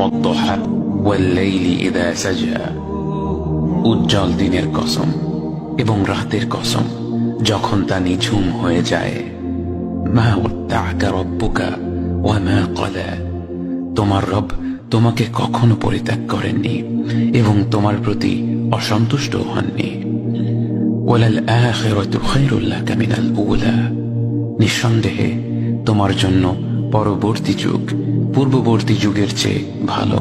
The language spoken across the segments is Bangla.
والضحى والليل إذا سجى উজ্জ্বল দিনের কসম এবং রাতের কসম যখন তা নিঝুম হয়ে যায়। মা ওয়াদ্দাআকা রাব্বুকা ওয়া মা ক্বালা, তোমার রব তোমাকে কখনো পরিত্যাগ করেননি এবং তোমার প্রতি অসন্তুষ্ট হননি। ওয়ালাল আখিরাতু খায়রুল লাকা মিনাল উলা, নিঃসন্দেহে তোমার জন্য পরবর্তী যুগ পূর্ববর্তী যুগের চেয়ে ভালো।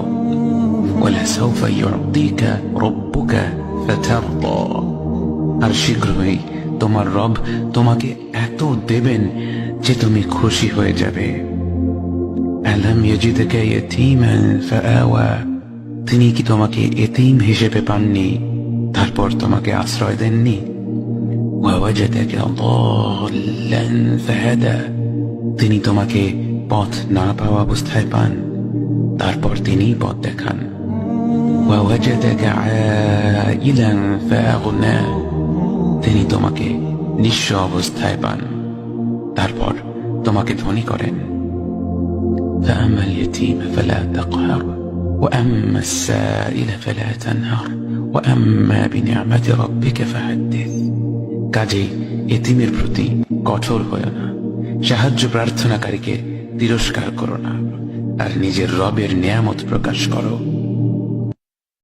ওয়ালাসাউফা ইউতিকা রাব্বুকা ফাতারদা, আর শীঘ্রই তোমার রব তোমাকে এত দেবেন যে তুমি খুশি হয়ে যাবে। আলাম ইয়াজিদকা ইয়াতীমান ফাআওয়া, তিনি কি তোমাকে এতিম হিসেবে পাননি তারপর তোমাকে আশ্রয় দেননি? ওয়াওয়াজাদাকা দাল্লান ফাহাদা, তিনি তোমাকে পথ না পাওয়া অবস্থায় পান তারপর তিনি পথ দেখান। ওয়াওয়াজাদাকা আইলান ফাআগনা, তিনি তোমাকে নিঃস্ব অবস্থায় পান তারপর তোমাকে ধনী করেন। فأما اليتيم فلا تقهر وأما السائل فلا تنهر وأما بنعمة ربك فحدث, কাজেই এতিমের প্রতি কঠোর হয়ো না, সাহায্য প্রার্থনাকারীকে তিরস্কার করো না, আর নিজের রবের নিয়ামত প্রকাশ করো।